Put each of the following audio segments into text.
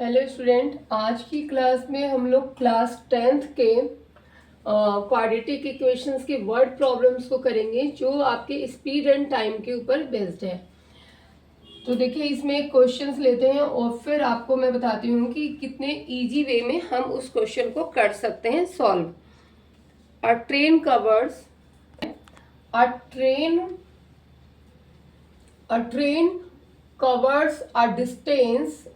Hello student, आज की class में हम लोग क्लास 10th के क्वाड्रेटिक इक्वेशंस के वर्ड प्रॉब्लम्स को करेंगे जो आपके स्पीड एंड टाइम के ऊपर बेस्ड है। तो देखिए, इसमें क्वेश्चंस लेते हैं और फिर आपको मैं बताती हूँ कि कितने इजी वे में हम उस क्वेश्चन को कर सकते हैं solve. A train covers a train covers a distance,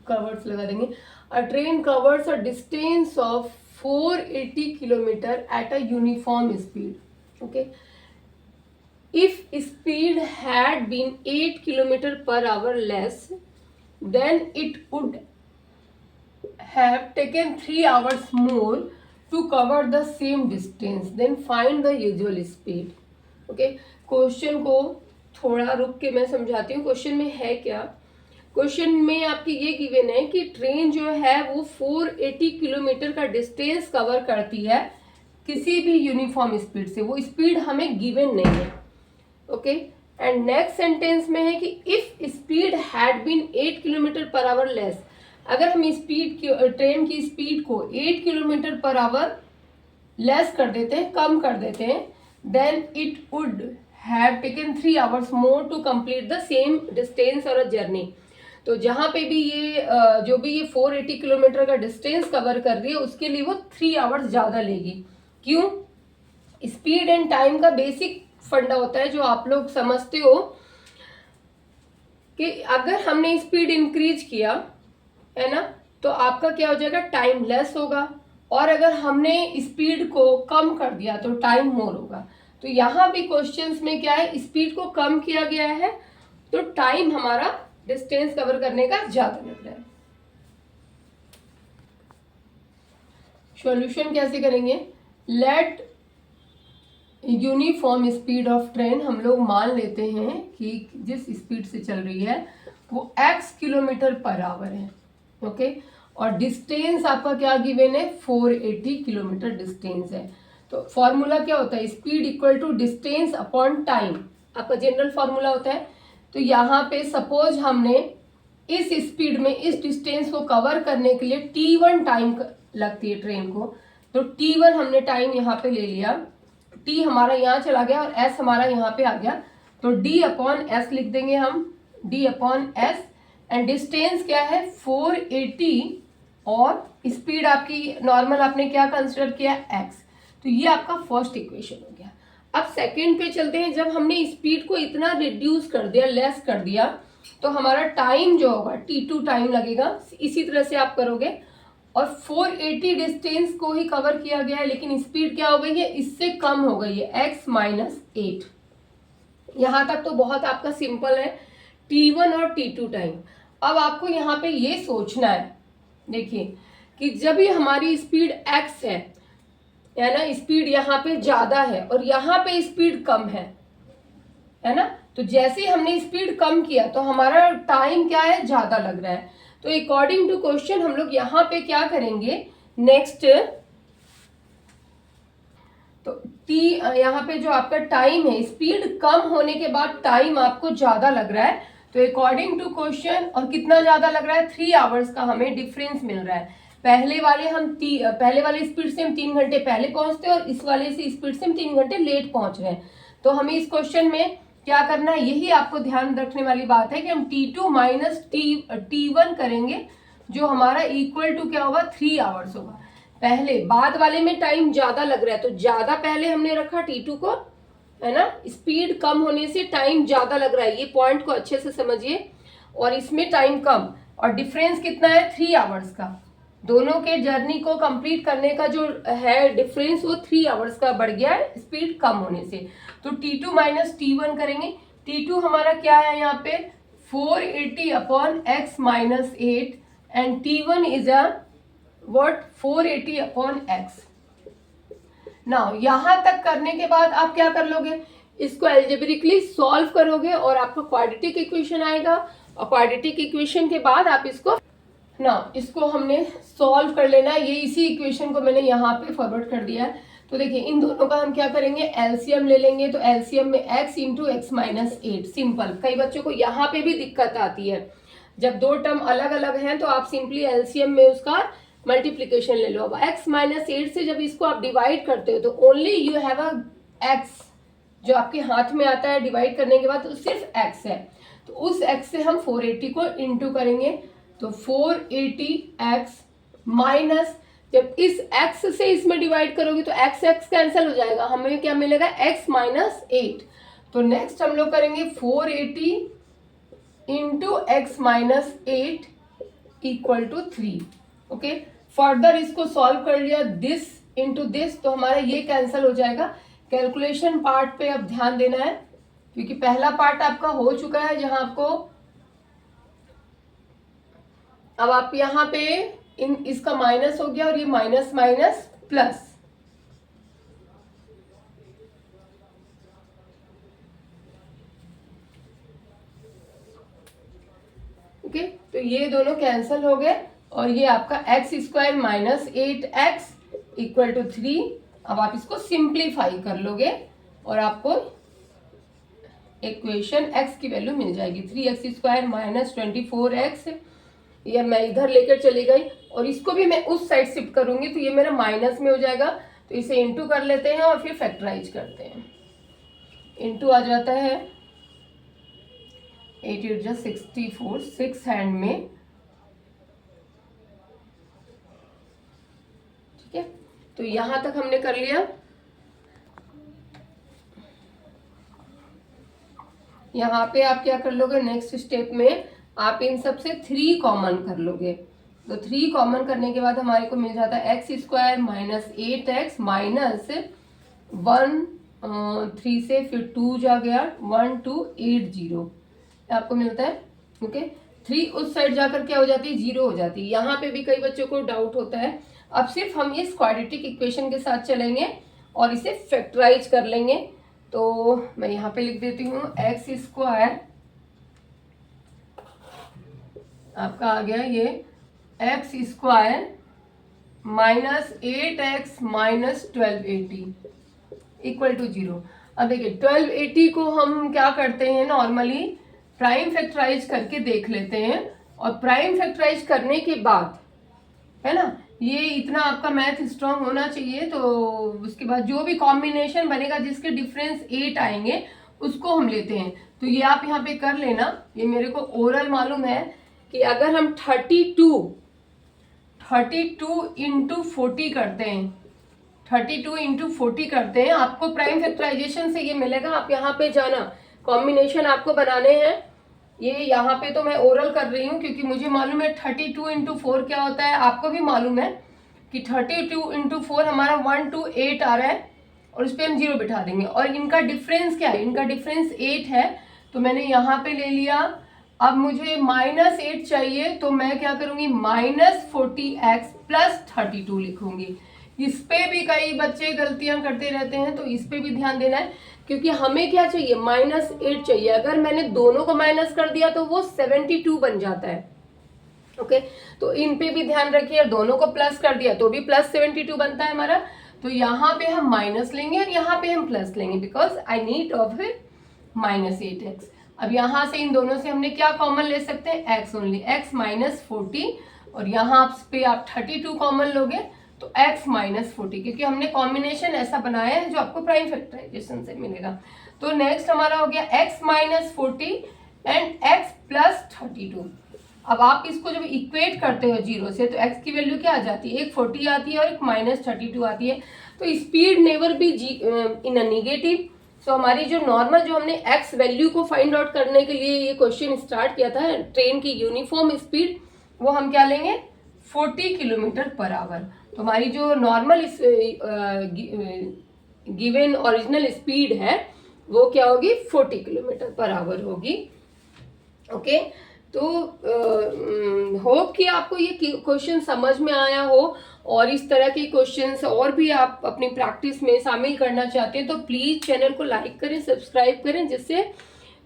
covers लगा देंगे। अ train covers a distance of 480 kilometre at a uniform speed. Okay, if speed had been 8 kilometer per hour less, then it would have taken 3 hours more to cover the same distance. Then find the usual speed. Okay, question को थोड़ा रुक के मैं समझाती हूँ। Question में है क्या? क्वेश्चन में आपकी ये गिवन है कि ट्रेन जो है वो 480 किलोमीटर का डिस्टेंस कवर करती है किसी भी यूनिफॉर्म स्पीड से। वो स्पीड हमें गिवन नहीं है। ओके, एंड नेक्स्ट सेंटेंस में है कि if speed had been 8 kilometre per hour less, अगर हम ट्रेन की स्पीड को 8 किलोमीटर पर आवर लेस कर देते हैं, कम कर देते हैं, then it would have taken 3 hours more to complete the same distance और अ जर्नी। तो जहां पे भी ये जो भी ये 480 किलोमीटर का डिस्टेंस कवर कर रही है उसके लिए वो 3 आवर्स ज्यादा लेगी। क्यों? स्पीड एंड टाइम का बेसिक फंडा होता है जो आप लोग समझते हो कि अगर हमने स्पीड इंक्रीज किया है ना, तो आपका क्या हो जाएगा, टाइम लेस होगा, और अगर हमने स्पीड को कम कर दिया तो टाइम मोर होगा। तो यहां भी क्वेश्चंस में क्या है, स्पीड को कम किया गया है तो टाइम हमारा डिस्टेंस कवर करने का ज्यादा लग रहा है। सॉल्यूशन कैसे करेंगे? Let uniform speed of train, हम लोग मान लेते हैं कि जिस स्पीड से चल रही है वो x किलोमीटर पर आवर है। ओके, और डिस्टेंस आपका क्या गिवन है, 480 किलोमीटर डिस्टेंस है। तो फॉर्मूला क्या होता है, speed equal to distance upon time, आपका जनरल फॉर्मूला होता है। तो यहाँ पे सपोज हमने इस स्पीड में इस डिस्टेंस को कवर करने के लिए t1 टाइम लगती है ट्रेन को, तो t1 हमने टाइम यहाँ पे ले लिया, t हमारा यहाँ चला गया और s हमारा यहाँ पे आ गया, तो d अपॉन एस लिख देंगे हम, d upon S. And distance क्या है, 480, और स्पीड आपकी नॉर्मल आपने क्या कंसिडर किया, x। तो ये आपका फर्स्ट इक्वेशन हो गया। अब सेकंड पे चलते हैं। जब हमने स्पीड को इतना रिड्यूस कर दिया, लेस कर दिया, तो हमारा टाइम जो होगा t2 टाइम लगेगा। इसी तरह से आप करोगे, और 480 डिस्टेंस को ही कवर किया गया है, लेकिन स्पीड क्या हो गई है, इससे कम हो गई है, x माइनस 8। यहां तक तो बहुत आपका सिंपल है, t1 और t2 टाइम। अब आपको यहाँ पे ये सोचना है, देखिए कि जब ये हमारी स्पीड x है ना, स्पीड यहाँ पे ज्यादा है और यहाँ पे स्पीड कम है ना, तो जैसे हमने स्पीड कम किया तो हमारा टाइम क्या है, ज्यादा लग रहा है। तो अकॉर्डिंग टू क्वेश्चन हम लोग यहाँ पे क्या करेंगे, नेक्स्ट, तो t यहाँ पे जो आपका टाइम है, स्पीड कम होने के बाद टाइम आपको ज्यादा लग रहा है, तो अकॉर्डिंग टू क्वेश्चन, और कितना ज्यादा लग रहा है, 3 आवर्स का हमें डिफरेंस मिल रहा है। पहले वाले स्पीड से हम 3 घंटे पहले पहुंचते हैं और इस वाले से स्पीड से हम 3 घंटे लेट पहुंच रहे हैं। तो हमें इस क्वेश्चन में क्या करना है, यही आपको ध्यान रखने वाली बात है कि हम t2 माइनस t1 करेंगे, जो हमारा इक्वल टू क्या होगा, 3 आवर्स होगा। पहले बाद वाले में टाइम ज्यादा लग रहा है तो ज्यादा पहले हमने रखा t2 को, है ना, स्पीड कम होने से टाइम ज्यादा लग रहा है, ये पॉइंट को अच्छे से समझिए। और इसमें टाइम कम, और डिफरेंस कितना है, 3 आवर्स का। दोनों के जर्नी को कंप्लीट करने का जो है डिफरेंस, वो 3 आवर्स का बढ़ गया है स्पीड कम होने से। तो t2 माइनस t1 करेंगे। t2 हमारा क्या है यहाँ पे, 480 upon x minus 8, and t1 is a what, 480 upon x। Now यहां तक करने के बाद आप क्या कर लोगे, इसको एल्जेब्रिकली सॉल्व करोगे और आपका क्वाड्रेटिक इक्वेशन आएगा। और क्वाड्रेटिक इक्वेशन के बाद आप इसको हमने सॉल्व कर लेना है। ये इसी इक्वेशन को मैंने यहाँ पे फॉरवर्ड कर दिया है। तो देखिए, इन दोनों का हम क्या करेंगे, एलसीएम ले लेंगे। तो एलसीएम में x into x minus 8, simple. कई बच्चों को यहाँ पे भी दिक्कत आती है, जब दो टर्म अलग अलग हैं तो आप सिंपली एलसीएम में उसका मल्टीप्लीकेशन ले लो। अब x माइनस 8 से जब इसको आप डिवाइड करते हो तो only you have a x, जो आपके हाथ में आता है डिवाइड करने के बाद तो सिर्फ x है, तो उस x से हम 480 को इंटू करेंगे, तो 480x माइनस, जब इस x से इसमें डिवाइड करोगे तो x x कैंसिल हो जाएगा, हमें क्या मिलेगा x माइनस 8। तो नेक्स्ट हम लोग करेंगे 480 into x minus 8 equal to 3। Okay, further इसको सॉल्व कर लिया, दिस इंटू दिस, तो हमारा ये कैंसिल हो जाएगा। कैलकुलेशन पार्ट पे अब ध्यान देना है, क्योंकि पहला पार्ट आपका हो चुका है जहां आपको, अब आप यहाँ पे इसका माइनस हो गया और ये माइनस माइनस प्लस, ओके, तो ये दोनों कैंसिल हो गए और ये आपका x square minus 8x equal to 3। अब आप इसको सिंप्लीफाई कर लोगे और आपको इक्वेशन x की वैल्यू मिल जाएगी 3x स्क्वायर माइनस 24x। ये मैं इधर लेकर चली गई और इसको भी मैं उस साइड शिफ्ट करूंगी तो ये मेरा माइनस में हो जाएगा, तो इसे इंटू कर लेते हैं और फिर फैक्टराइज करते हैं। इंटू आ जाता है 8 8 जा 64, 6 हैंड में, ठीक है, तो यहां तक हमने कर लिया। यहाँ पे आप क्या कर लोगे, नेक्स्ट स्टेप में आप इन सब से 3 कॉमन कर लोगे, तो 3 कॉमन करने के बाद हमारे को मिल जाता है x square minus 8x minus 1 3 से फिर 2 जा गया 1280 आपको मिलता है। ओके, 3 उस साइड जाकर क्या हो जाती है, 0 हो जाती है। यहाँ पे भी कई बच्चों को डाउट होता है। अब सिर्फ हम ये क्वाड्रेटिक इक्वेशन के साथ चलेंगे और इसे फैक्टराइज कर लेंगे, तो मैं यहाँ पे लिख देती हूँ एक्स स्क्वायर आपका आ गया ये एक्स स्क्वायर माइनस 8x माइनस 1280 इक्वल टू 0। अब देखिए 1280 को हम क्या करते हैं, नॉर्मली प्राइम फैक्टराइज करके देख लेते हैं, और प्राइम फैक्टराइज करने के बाद, है ना, ये इतना आपका मैथ स्ट्रांग होना चाहिए, तो उसके बाद जो भी कॉम्बिनेशन बनेगा जिसके डिफरेंस 8 आएंगे उसको हम लेते हैं। तो ये आप यहाँ पे कर लेना, ये मेरे को ओरल मालूम है कि अगर हम 32 इंटू 40 करते हैं, 32 इंटू 40 करते हैं, आपको प्राइम फैक्टराइजेशन से ये मिलेगा। आप यहाँ पे जाना, कॉम्बिनेशन आपको बनाने हैं, ये यहाँ पे तो मैं ओरल कर रही हूँ क्योंकि मुझे मालूम है 32 इंटू 4 क्या होता है, आपको भी मालूम है कि 32 इंटू 4 हमारा 128 आ रहा है, और उस पर हम 0 बिठा देंगे। और इनका डिफरेंस क्या है, इनका डिफरेंस 8 है, तो मैंने यहाँ पे ले लिया। अब मुझे माइनस 8 चाहिए, तो मैं क्या करूँगी, माइनस 40x प्लस 32 लिखूंगी। इस पे भी कई बच्चे गलतियां करते रहते हैं, तो इस पे भी ध्यान देना है, क्योंकि हमें क्या चाहिए, माइनस 8 चाहिए। अगर मैंने दोनों को माइनस कर दिया तो वो 72 बन जाता है। ओके, तो इन पे भी ध्यान रखिए, दोनों को प्लस कर दिया तो भी प्लस 72 बनता है हमारा। तो यहाँ पे हम माइनस लेंगे और यहाँ पे हम प्लस लेंगे, because I need of minus 8x। अब यहाँ से इन दोनों से हमने क्या कॉमन ले सकते हैं, x ओनली, x माइनस 40, और यहाँ पे आप 32 कॉमन लोगे तो x माइनस 40, क्योंकि हमने कॉम्बिनेशन ऐसा बनाया है जो आपको प्राइम फैक्टराइजेशन से मिलेगा। तो नेक्स्ट हमारा हो गया x minus 40 and x plus 32। अब आप इसको जब इक्वेट करते हो 0 से, तो x की वैल्यू क्या आ जाती है, एक 40 आती है और एक माइनस 32 आती है। तो speed never be in a negative. So हमारी जो नॉर्मल, जो हमने x वैल्यू को फाइंड आउट करने के लिए ये क्वेश्चन स्टार्ट किया था, ट्रेन की यूनिफॉर्म स्पीड, वो हम क्या लेंगे, 40 किलोमीटर पर आवर। तो हमारी जो नॉर्मल गिवन ओरिजिनल स्पीड है वो क्या होगी, 40 किलोमीटर पर आवर होगी। ओके, तो होप कि आपको ये क्वेश्चन समझ में आया हो, और इस तरह के क्वेश्चंस और भी आप अपनी प्रैक्टिस में शामिल करना चाहते हैं तो प्लीज़ चैनल को लाइक करें, सब्सक्राइब करें, जिससे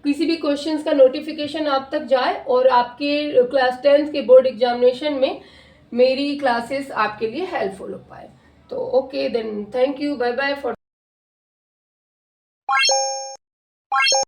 किसी भी क्वेश्चंस का नोटिफिकेशन आप तक जाए और आपके क्लास 10th के बोर्ड एग्जामिनेशन में मेरी क्लासेस आपके लिए हेल्पफुल हो पाए। तो okay then, thank you, bye bye for